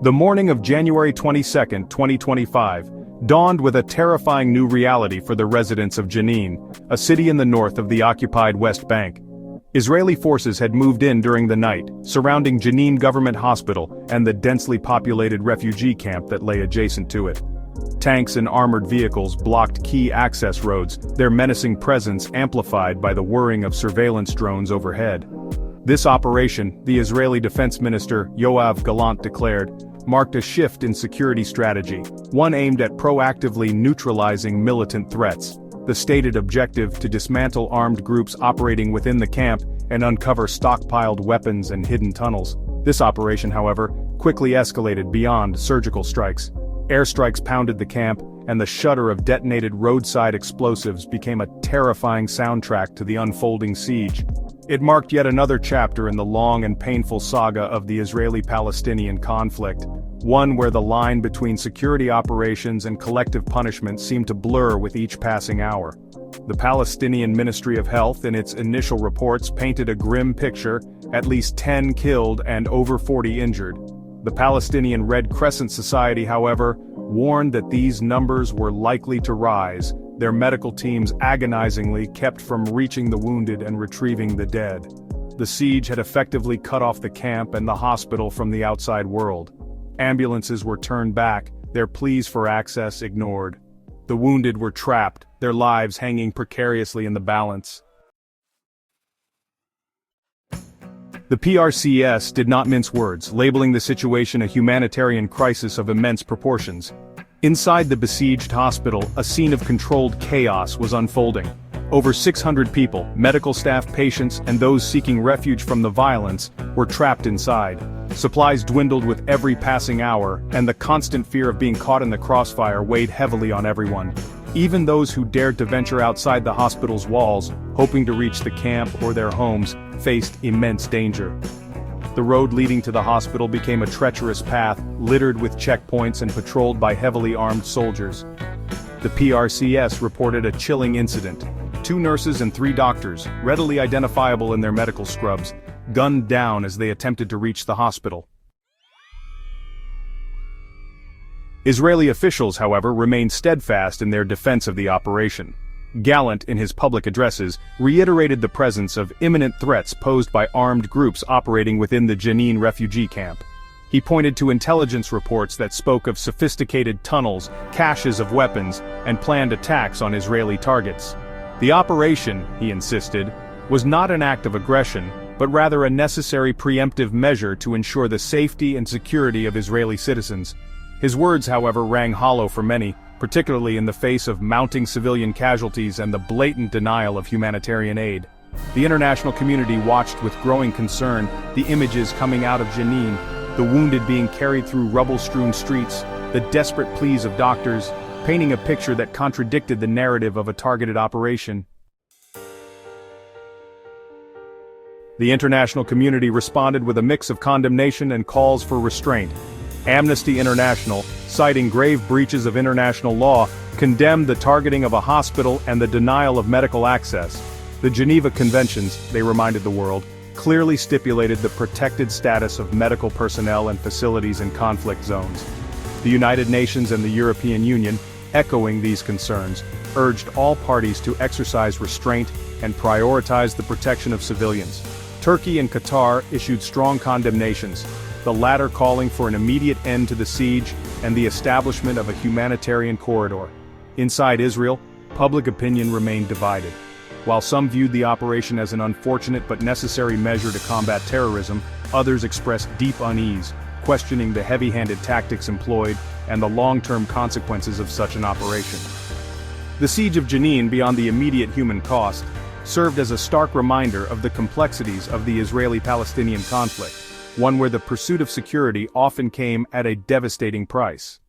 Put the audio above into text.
The morning of January 22, 2025, dawned with a terrifying new reality for the residents of Jenin, a city in the north of the occupied West Bank. Israeli forces had moved in during the night, surrounding Jenin Government Hospital and the densely populated refugee camp that lay adjacent to it. Tanks and armored vehicles blocked key access roads, their menacing presence amplified by the whirring of surveillance drones overhead. This operation, the Israeli Defense Minister Yoav Gallant declared, marked a shift in security strategy, one aimed at proactively neutralizing militant threats. The stated objective to dismantle armed groups operating within the camp and uncover stockpiled weapons and hidden tunnels. This operation, however, quickly escalated beyond surgical strikes. Airstrikes pounded the camp, and the shudder of detonated roadside explosives became a terrifying soundtrack to the unfolding siege. It marked yet another chapter in the long and painful saga of the Israeli-Palestinian conflict, one where the line between security operations and collective punishment seemed to blur with each passing hour. The Palestinian Ministry of Health in its initial reports painted a grim picture, at least 10 killed and over 40 injured. The Palestinian Red Crescent Society, however, warned that these numbers were likely to rise. Their medical teams agonizingly kept from reaching the wounded and retrieving the dead. The siege had effectively cut off the camp and the hospital from the outside world. Ambulances were turned back, their pleas for access ignored. The wounded were trapped, their lives hanging precariously in the balance. The PRCS did not mince words, labeling the situation a humanitarian crisis of immense proportions. Inside the besieged hospital, a scene of controlled chaos was unfolding. Over 600 people, medical staff, patients, and those seeking refuge from the violence, were trapped inside. Supplies dwindled with every passing hour, and the constant fear of being caught in the crossfire weighed heavily on everyone. Even those who dared to venture outside the hospital's walls, hoping to reach the camp or their homes, faced immense danger. The road leading to the hospital became a treacherous path, littered with checkpoints and patrolled by heavily armed soldiers. The PRCS reported a chilling incident. 2 nurses and 3 doctors, readily identifiable in their medical scrubs, gunned down as they attempted to reach the hospital. Israeli officials, however, remained steadfast in their defense of the operation. Gallant, in his public addresses, reiterated the presence of imminent threats posed by armed groups operating within the Jenin refugee camp. He pointed to intelligence reports that spoke of sophisticated tunnels, caches of weapons, and planned attacks on Israeli targets. The operation, he insisted, was not an act of aggression, but rather a necessary preemptive measure to ensure the safety and security of Israeli citizens. His words, however, rang hollow for many, particularly in the face of mounting civilian casualties and the blatant denial of humanitarian aid. The international community watched with growing concern the images coming out of Jenin, the wounded being carried through rubble-strewn streets, the desperate pleas of doctors, painting a picture that contradicted the narrative of a targeted operation. The international community responded with a mix of condemnation and calls for restraint. Amnesty International, citing grave breaches of international law, condemned the targeting of a hospital and the denial of medical access. The Geneva Conventions, they reminded the world, clearly stipulated the protected status of medical personnel and facilities in conflict zones. The United Nations and the European Union, echoing these concerns, urged all parties to exercise restraint and prioritize the protection of civilians. Turkey and Qatar issued strong condemnations, the latter calling for an immediate end to the siege and the establishment of a humanitarian corridor. Inside Israel, public opinion remained divided. While some viewed the operation as an unfortunate but necessary measure to combat terrorism, others expressed deep unease, questioning the heavy-handed tactics employed and the long-term consequences of such an operation. The siege of Jenin, beyond the immediate human cost, served as a stark reminder of the complexities of the Israeli-Palestinian conflict, one where the pursuit of security often came at a devastating price.